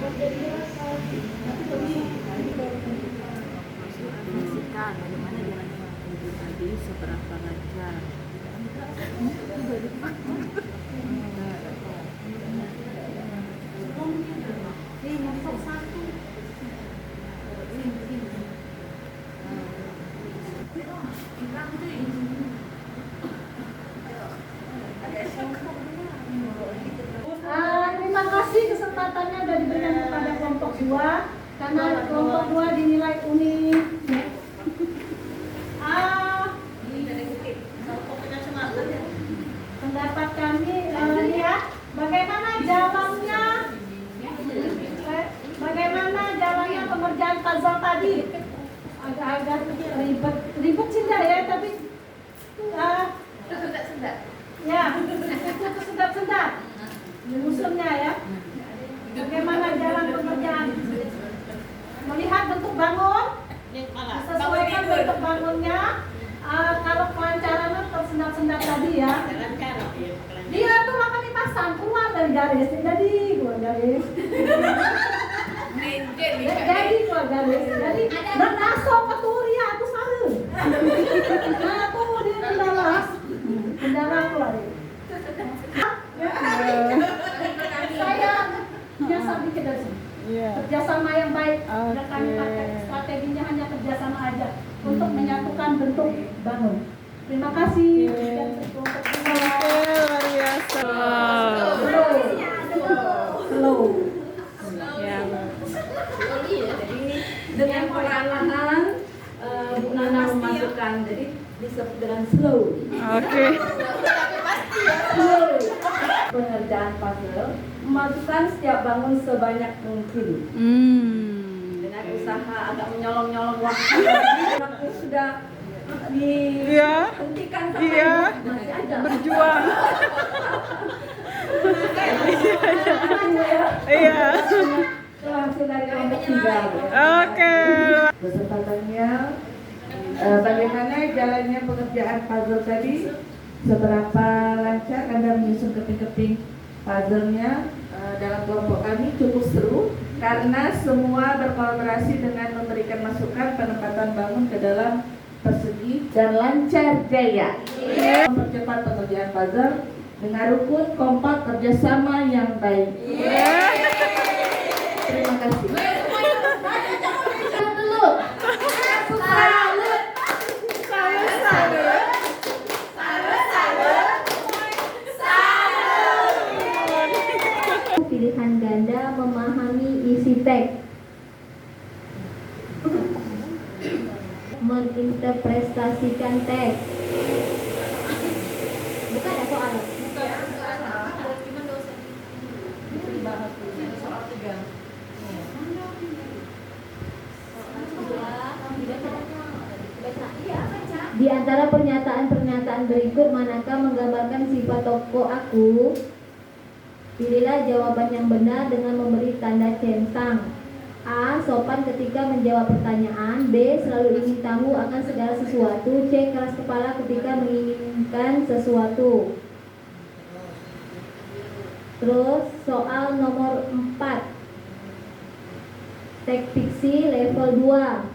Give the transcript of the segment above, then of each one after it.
Informasikan bagaimana jalannya menuju tadi seberapa lancar. Terima kasih kesempatannya sudah diberikan kepada kelompok 2 karena kelompok 2 dinilai unik. Pendapat kami lihat bagaimana jalannya pengerjaan puzzle tadi. Agak-agak ribet sih enggak ya, tapi Sendat-sendat. ya itu sedap-sedap menyusunnya ya. Bagaimana jalan pengerjaan? Melihat bentuk bangun, sesuaikan bentuk bangunnya. Kalau kelancaran tersendat-sendat tadi ya. Dia tuh makan dipasang keluar dari garis, jadi keluar garis. Jadi keluar garis. Jadi dan masuk ke turia itu sarung. Nah tuh dia kendala keluar. Saya biasa bikin dari sini. Kerjasama yang baik. Dan kami pakai strateginya hanya kerjasama aja untuk menyatukan bentuk bangun. Terima kasih. Dan untuk Luar biasa. slow. Ya. Dengan perlahan Bu Nana memasukkan, jadi disebut dengan slow. Oke. Slow. Pengerjaan puzzle, memasukkan setiap bangun sebanyak mungkin. Dengan usaha agak menyolong-nyolong waktu. Waktu sudah dihentikan sampai masih ada. Berjuang. Iya. Langsung dari kelompok 3. Oke. Kesempatannya bagaimana jalannya pengerjaan puzzle tadi, seberapa lancar Anda menyusun keping-keping puzzle-nya. Dalam kelompok kami cukup seru karena semua berkolaborasi dengan memberikan masukan penempatan bangun ke dalam persegi dan lancar jaya. Mempercepat pengerjaan puzzle dengan rukun, kompak, kerjasama yang baik. Terima kasih. Pilihan ganda memahami isi teks, menginterpretasikan teks. Bukan ada soal. Di antara pernyataan-pernyataan berikut, manakah menggambarkan sifat tokoh aku? Pilihlah jawaban yang benar dengan memberi tanda centang. A. Sopan ketika menjawab pertanyaan. B. Selalu ingin tahu akan segala sesuatu. C. Keras kepala ketika menginginkan sesuatu. Terus soal nomor 4, teks fiksi level 2.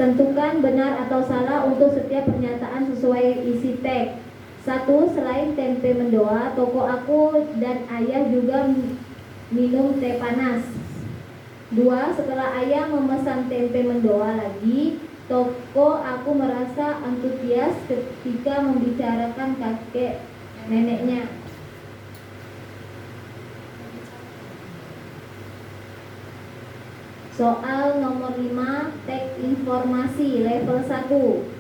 Tentukan benar atau salah untuk setiap pernyataan sesuai isi teks. 1. Selain tempe mendoa, toko aku dan ayah juga minum teh panas. 2. Setelah ayah memesan tempe mendoa lagi, toko aku merasa antusias ketika membicarakan kakek neneknya. Soal nomor 5, teks informasi level 1.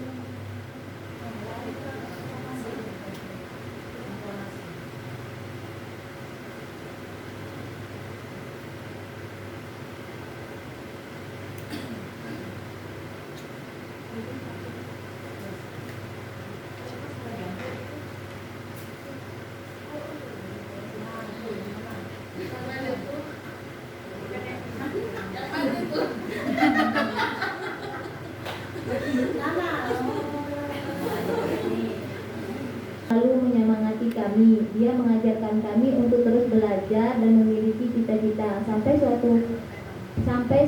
kami. Dia mengajarkan kami untuk terus belajar dan memiliki cita-cita sampai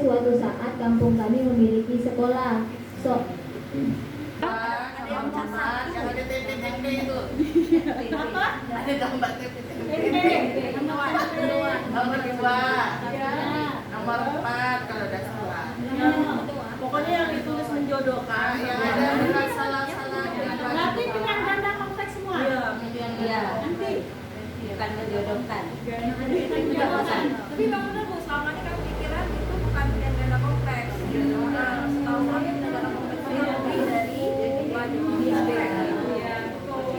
suatu saat kampung kami memiliki sekolah. Ada yang catat, yang ada tempe-tempe itu. Apa? Ada gambar tempe-tempe. Nomor 2. Nomor 4 kalau udah salah. Pokoknya yang ditulis menjodohkan. Yang ada bukan salah-salah. Berarti dengan ganda kompleks semua. Iya. Nanti Bukan menjodohkan. Tapi bang bener bu, selama ini kan pikiran itu bukan pilihan ganda kompleks. Nah, setahu saya ganda kompleks itu lebih dari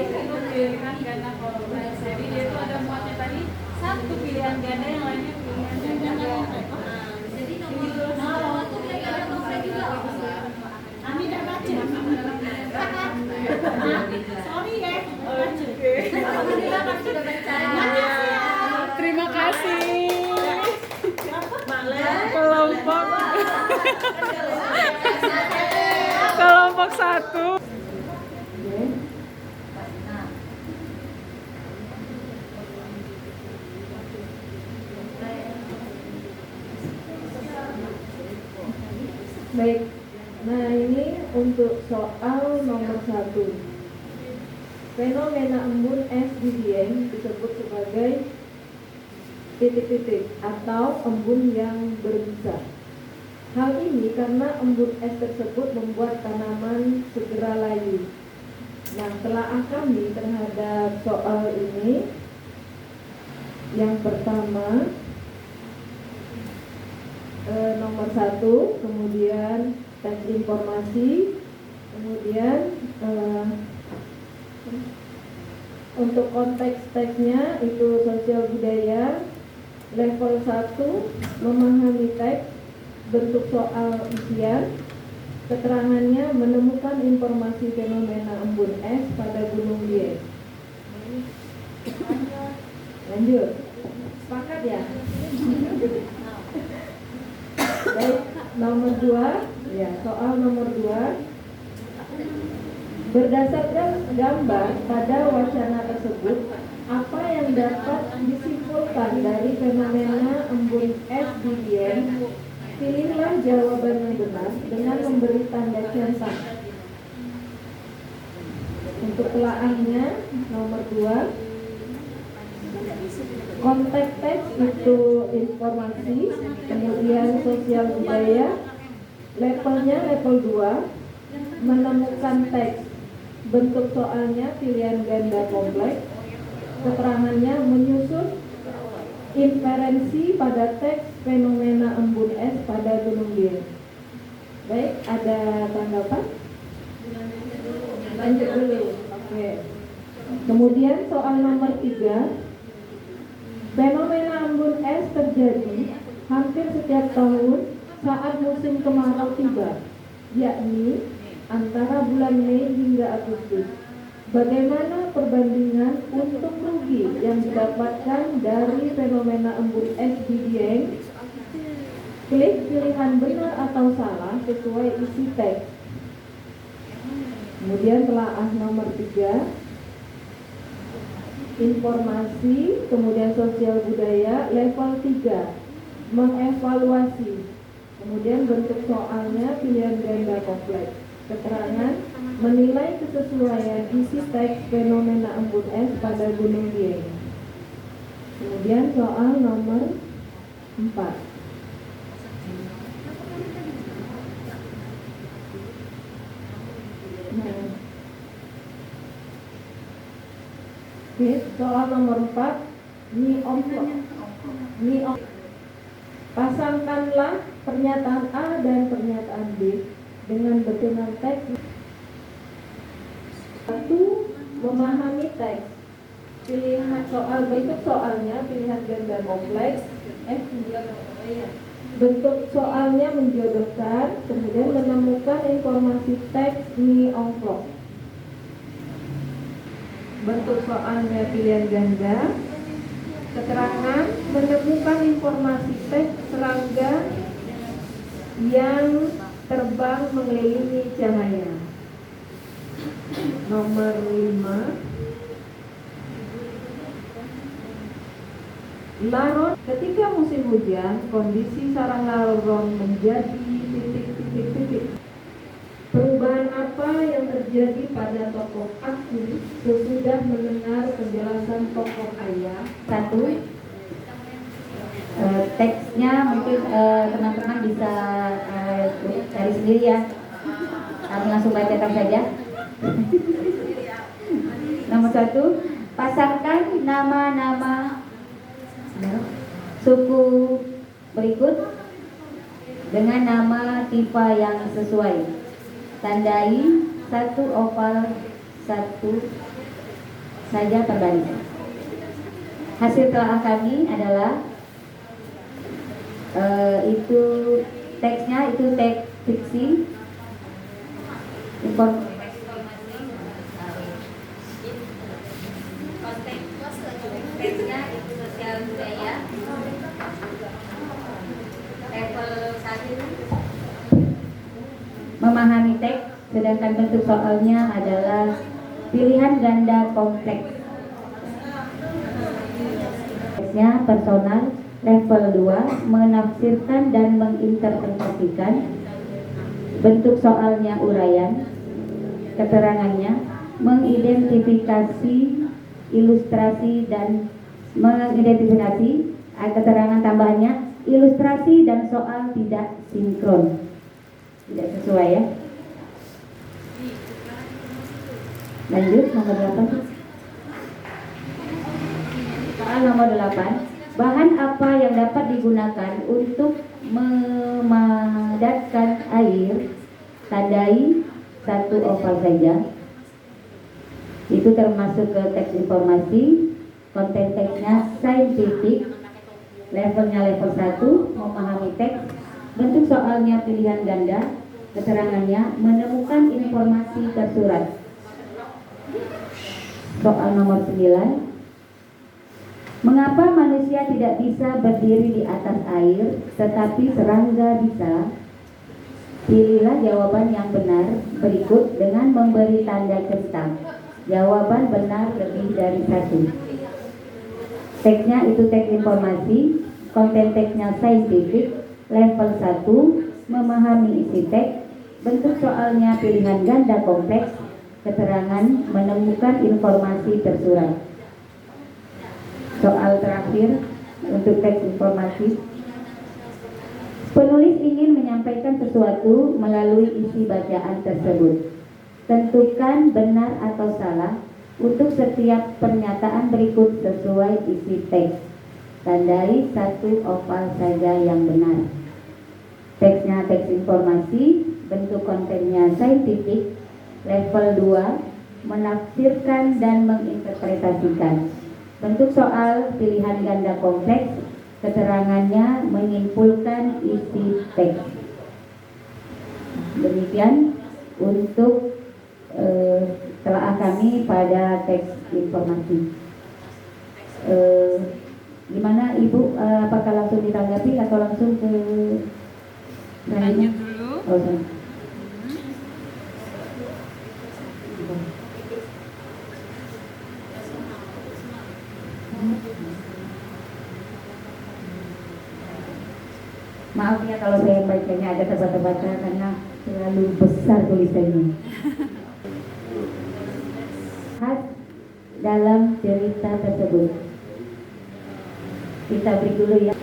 Itu pilihan ganda kompleks. Jadi dia tuh ada muatnya tadi satu pilihan ganda, yang lainnya pilihan ganda kompleks. jadi nomor satu pilihan ganda kompleks juga. Ami udah baca. Sorry ya. Oke. Alhamdulillah kami sudah baca. Terima kasih. Kelompok kelompok 1. Baik. Nah, ini untuk soal nomor 1. Fenomena embun es di Dieng disebut sebagai titik-titik atau embun yang berbisa. Hal ini karena embun es tersebut membuat tanaman segera layu. Nah, telaah kami terhadap soal ini, yang pertama nomor 1, kemudian teks informasi, kemudian untuk konteks teksnya itu sosial budaya. Level 1 memahami teks, bentuk soal isian, keterangannya menemukan informasi fenomena embun es pada Gunung Dieng. Lanjut, sepakat ya? Baik, nomor 2, ya, soal nomor 2. Berdasarkan gambar pada wacana tersebut, apa yang dapat disimpulkan dari fenomena embun es di Dieng? Pilihlah jawaban yang benar dengan memberi tanda centang. Untuk telaahnya, nomor 2. Konteks teks itu informasi, kemudian sosial budaya. Levelnya level 2, menemukan teks. Bentuk soalnya pilihan ganda kompleks. Keterangannya menyusun inferensi pada teks fenomena embun es pada Gunung Dieng. Baik, ada tanggapan? Lanjut dulu. Oke. Kemudian soal nomor 3. Fenomena embun es terjadi hampir setiap tahun saat musim kemarau tiba, yakni antara bulan Mei hingga Agustus. Bagaimana perbandingan untung rugi yang didapatkan dari fenomena embun es di Dieng? Klik pilihan benar atau salah sesuai isi teks. Kemudian telaah nomor 3. Informasi, kemudian sosial budaya. Level 3, mengevaluasi. Kemudian bentuk soalnya pilihan ganda kompleks. Keterangan, menilai kesesuaian isi teks fenomena embun es pada Gunung Dieng. Kemudian soal nomor 4. Nah, oke, soal nomor 4, pasangkanlah pernyataan A dan pernyataan B dengan betinan teks. 1. Memahami teks. Pilihan soal, bentuk soalnya pilihan ganda kompleks. Bentuk soalnya menjodohkan, kemudian menemukan informasi teks mi ongklok. Bentuk soalnya pilihan ganda. Keterangan, menemukan informasi teks serangga yang terbang mengelilingi cahaya. Nomor 5. Larut ketika musim hujan, kondisi sarang laron menjadi titik. Perubahan apa yang terjadi pada tokoh aku sesudah mendengar penjelasan tokoh ayah? Satu, teksnya mungkin teman-teman bisa cari sendiri ya. Kami langsung bacakan saja. Nomor 1, pasangkan nama-nama suku berikut dengan nama tipe yang sesuai. Tandai 1 oval 1 saja terbaris. Hasil telaah kami adalah itu teksnya itu teks fiksi, teksnya itu sosial budaya level 1, memahami teks, sedangkan bentuk soalnya adalah pilihan ganda kompleks. Teksnya personal level 2, menafsirkan dan menginterpretasikan. Bentuk soalnya uraian, keterangannya mengidentifikasi ilustrasi dan mengidentifikasi keterangan tambahannya ilustrasi dan soal tidak sinkron, tidak sesuai ya. Lanjut nomor 8. Soal nomor 8, bahan apa yang dapat digunakan untuk memadatkan air? Tandai 1 oval saja. Itu termasuk ke teks informasi. Konten teksnya saintifik, levelnya level 1, memahami teks. Bentuk soalnya pilihan ganda, keterangannya menemukan informasi tersurat. Soal nomor 9, mengapa manusia tidak bisa berdiri di atas air tetapi serangga bisa? Pilihlah jawaban yang benar berikut dengan memberi tanda centang. Jawaban benar lebih dari 1. Teksnya itu teks informasi, konten teksnya saintifik, level 1, memahami isi teks. Bentuk soalnya pilihan ganda kompleks, keterangan menemukan informasi tersurat. Soal terakhir untuk teks informasi, penulis ingin menyampaikan sesuatu melalui isi bacaan tersebut. Tentukan benar atau salah untuk setiap pernyataan berikut sesuai isi teks. Tandai 1 oval saja yang benar. Teksnya teks informasi, bentuk kontennya saintifik, level 2, menafsirkan dan menginterpretasikan. Bentuk soal pilihan ganda kompleks, keterangannya menyimpulkan isi teks. Demikian untuk telaah kami pada teks informasi. Gimana Ibu, apakah langsung ditanggapi atau langsung ke lanjut dulu. Oh, maaf ya kalau saya bacanya agak terbata-bata karena terlalu besar tulisannya. Khas dalam cerita tersebut. Kita beri dulu ya.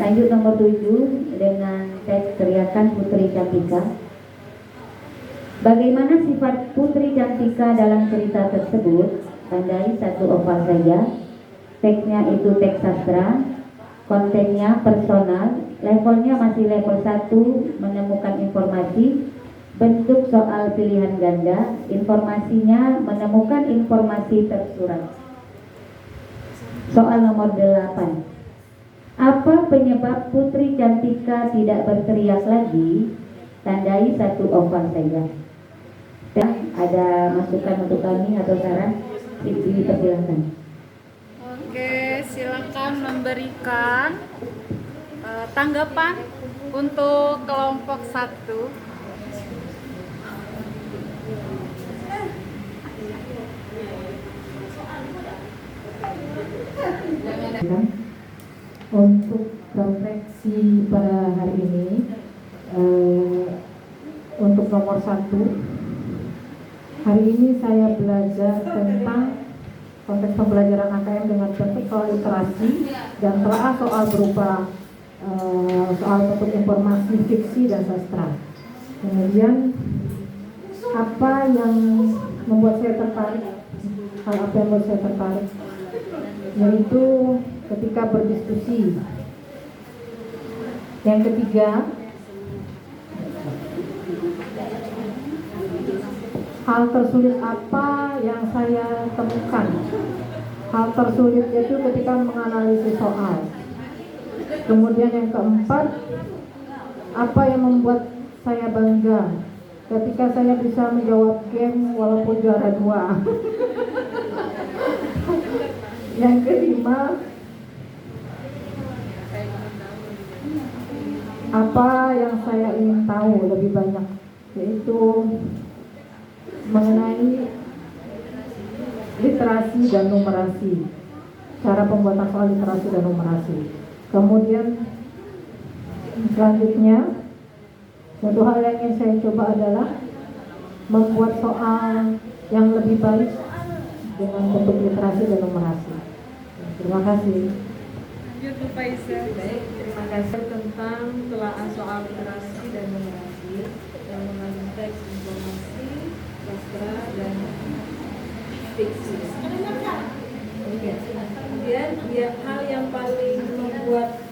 Lanjut nomor 7 dengan teks teriakan Putri Cantika. Bagaimana sifat Putri Cantika dalam cerita tersebut? Tandai 1 oval saja. Teksnya itu teks sastra, kontennya personal, levelnya masih level 1, menemukan informasi. Bentuk soal pilihan ganda, informasinya menemukan informasi tersurat. Soal nomor 8, apa penyebab Putri Cantika tidak berteriak lagi? Tandai 1 oval saja. Dan ada masukan untuk kami atau saran? Dipersilakan. Oke, silakan memberikan tanggapan untuk kelompok 1. Untuk refleksi pada hari ini, untuk nomor 1, hari ini saya belajar tentang konteks pembelajaran AKM dengan bentuk soal literasi dan telaah soal berupa soal bentuk informasi, fiksi, dan sastra. Kemudian apa yang membuat saya tertarik, hal apa yang membuat saya tertarik, yaitu ketika berdiskusi. Yang ketiga, hal tersulit apa yang saya temukan. Hal tersulit itu ketika menganalisis soal. Kemudian yang keempat, apa yang membuat saya bangga ketika saya bisa menjawab game walaupun juara 2. Yang kelima, apa yang saya ingin tahu lebih banyak, yaitu mengenai literasi dan numerasi, cara pembuatan soal literasi dan numerasi. Kemudian selanjutnya, satu hal yang ingin saya coba adalah membuat soal yang lebih baik dengan bentuk literasi dan numerasi. Terima kasih. Lanjut Bu Faiza. Baik, terima kasih tentang telaah soal literasi dan numerasi yang mengandung teks, informasi, sastra, dan fiksi. Kemudian hal yang paling membuat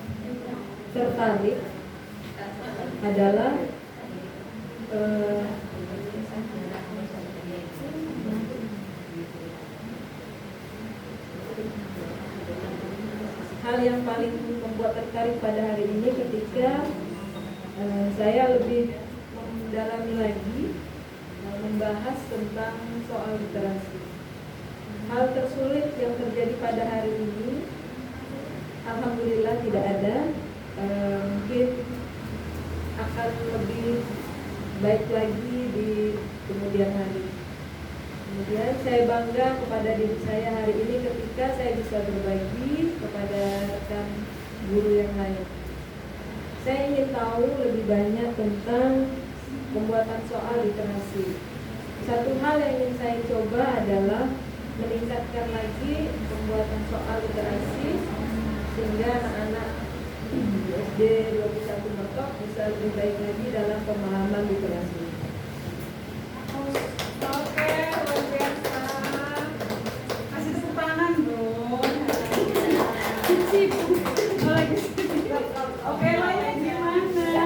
tertarik adalah hal yang paling membuat tertarik pada hari ini ketika saya lebih mendalami lagi membahas tentang soal literasi. Hal tersulit yang terjadi pada hari ini, alhamdulillah tidak ada. Mungkin akan lebih baik lagi di kemudian hari. Kemudian saya bangga kepada diri saya hari ini ketika saya bisa berbagi kepada rekan guru yang lain. Saya ingin tahu lebih banyak tentang pembuatan soal literasi. Satu hal yang ingin saya coba adalah meningkatkan lagi pembuatan soal literasi sehingga anak-anak SD 21 Metok bisa lebih baik lagi dalam pemahaman literasi. Oke, luar biasa. Kasih tepuk tangan dong. Sibuk. Oke, lainnya gimana?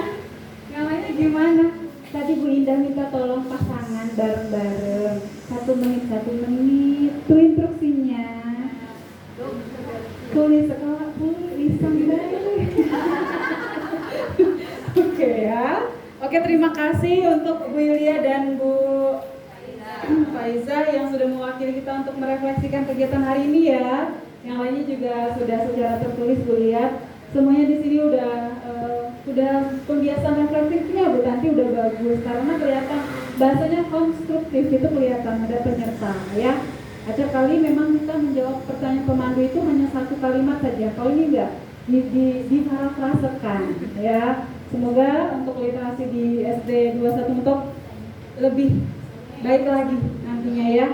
Yang lainnya gimana? Tadi Bu Indah minta tolong pasangan bareng-bareng 1 menit itu instruksinya. Tulis sekolah tulisan bareng. Oke ya. Oke, terima kasih untuk Bu Yulia dan Bu Faiza yang sudah mewakili kita untuk merefleksikan kegiatan hari ini ya. Yang lainnya juga sudah secara tertulis Bu lihat. Semuanya di sini udah pembiasaan refleksinya Bu Tanti udah bagus karena kelihatan bahasanya konstruktif, itu kelihatan ada penyerta ya. Acap kali memang kita menjawab pertanyaan pemandu itu hanya 1 kalimat saja. Kalau ini enggak diparafrasekan ya. Semoga untuk literasi di SD 21 Metok lebih baik lagi nantinya ya.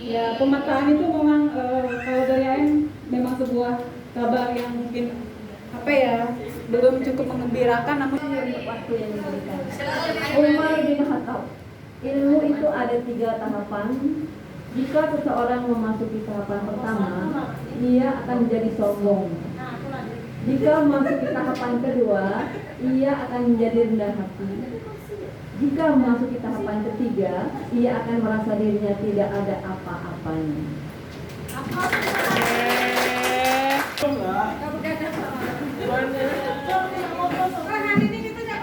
Ya, pemetaan itu memang kalau dari AN memang sebuah kabar yang mungkin apa ya, belum cukup mengembirakan namun Untuk waktu yang diberikan. Umar bin Khattab. Ilmu itu ada 3 tahapan. Jika seseorang memasuki tahapan pertama, ia akan menjadi sombong. Jika memasuki tahapan kedua, ia akan menjadi rendah hati. Jika memasuki tahapan ketiga, ia akan merasa dirinya tidak ada apa-apanya. Kamu